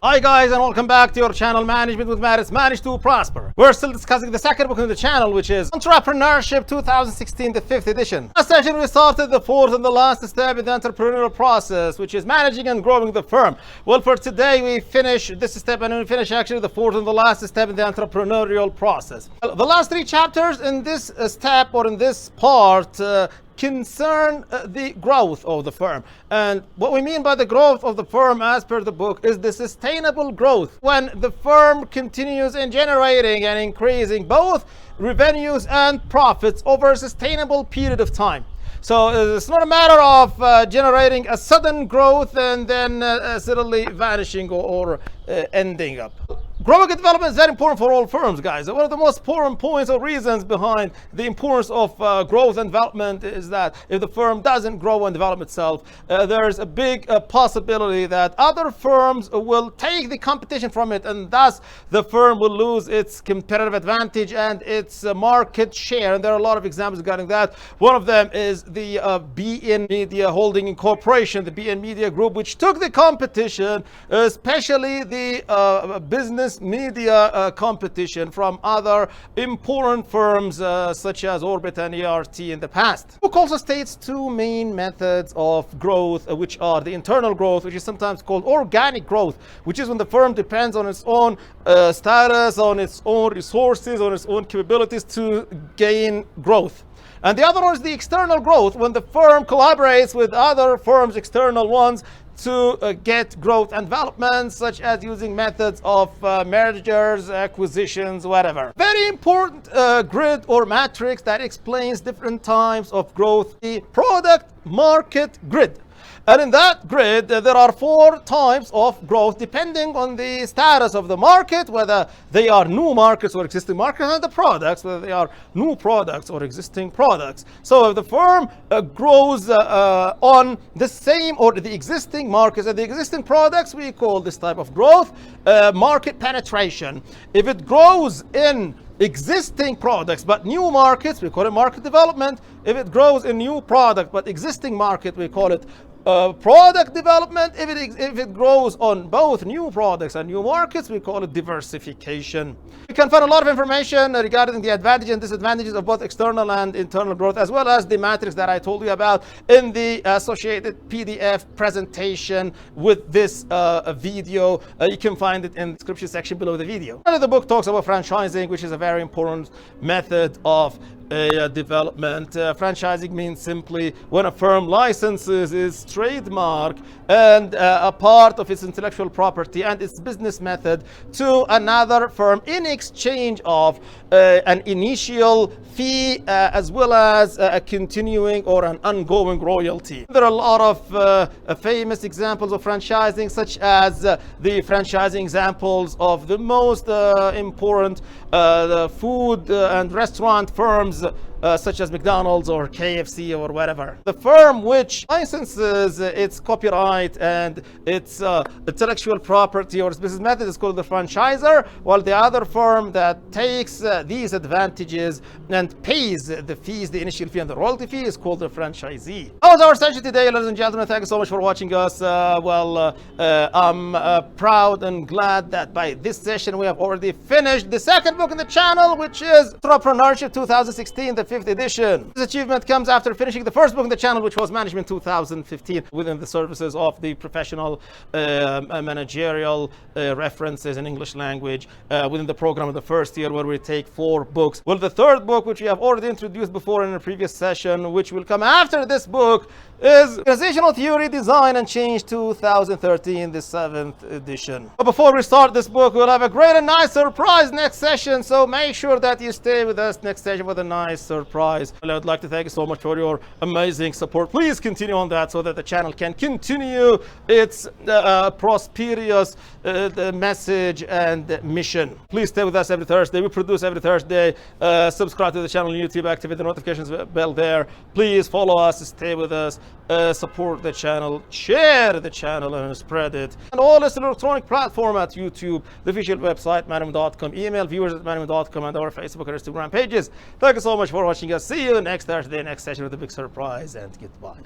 Hi guys, and welcome back to your channel Management with Matt. It's Manage to Prosper. We're still discussing the second book in the channel, which is Entrepreneurship 2016, the 5th edition. Last session we started the fourth and the last step in the entrepreneurial process, which is managing and growing the firm. Well, for today we finish this step, and we finish actually the fourth and the last step in the entrepreneurial process. The last three chapters in this step, or in this part, concern the growth of the firm. And what we mean by the growth of the firm, as per the book, is the sustainable growth when the firm continues in generating and increasing both revenues and profits over a sustainable period of time. So it's not a matter of generating a sudden growth and then suddenly vanishing or ending up. Growing and development is very important for all firms, guys. One of the most important points or reasons behind the importance of growth and development is that if the firm doesn't grow and develop itself, there's a big possibility that other firms will take the competition from it, and thus the firm will lose its competitive advantage and its market share. And there are a lot of examples regarding that. One of them is the Bein Media Holding Incorporation, the Bein Media Group, which took the competition, especially the business media competition, from other important firms such as Orbit and A.R.T in the past. The book also states two main methods of growth, which are the internal growth, which is sometimes called organic growth, which is when the firm depends on its own status, on its own resources, on its own capabilities to gain growth. And the other one is the external growth, when the firm collaborates with other firms, external ones, to get growth and development, such as using methods of mergers, acquisitions, whatever. Very important grid or matrix that explains different types of growth, the product market grid. And in that grid, there are four types of growth depending on the status of the market, whether they are new markets or existing markets, and the products, whether they are new products or existing products. So if the firm grows on the same or the existing markets and the existing products, we call this type of growth market penetration. If it grows in existing products but new markets, we call it market development. If it grows in new product but existing market, we call it product development. If it grows on both new products and new markets, we call it diversification. You can find a lot of information regarding the advantages and disadvantages of both external and internal growth, as well as the matrix that I told you about in the associated PDF presentation with this video. You can find it in the description section below the video. And the book talks about franchising, which is a very important method of development. Franchising means simply when a firm licenses its trademark and a part of its intellectual property and its business method to another firm in exchange of an initial fee as well as a continuing or an ongoing royalty. There are a lot of famous examples of franchising, such as the franchising examples of the most important food and restaurant firms such as McDonald's or KFC or whatever. The firm which licenses its copyright and its intellectual property or its business method is called the franchisor, while the other firm that takes these advantages and pays the fees, the initial fee and the royalty fee, is called the franchisee. That was our session today, ladies and gentlemen. Thank you so much for watching us. I'm proud and glad that by this session we have already finished the second book in the channel, which is Entrepreneurship 2016, the 5th edition. This achievement comes after finishing the first book in the channel, which was Management 2015, within the services of the professional managerial references in English language within the program of the first year, where we take 4 books. Well, the third book, which we have already introduced before in a previous session, which will come after this book, is Organizational Theory, Design and Change 2013, the 7th edition. But before we start this book, we'll have a great and nice surprise next session, so make sure that you stay with us next session for the nice surprise. I would like to thank you so much for your amazing support. Please continue on that so that the channel can continue its prosperous message and mission. Please stay with us every Thursday. We produce every Thursday. Subscribe to the channel on YouTube, activate the notifications bell there. Please follow us, stay with us, support the channel, share the channel and spread it. And all this electronic platform at YouTube, the official website, MANWIM.com, email viewers at MANWIM.com, and our Facebook and Instagram pages. Thank you so much for watching us. See you next Thursday, next session with a big surprise, and goodbye.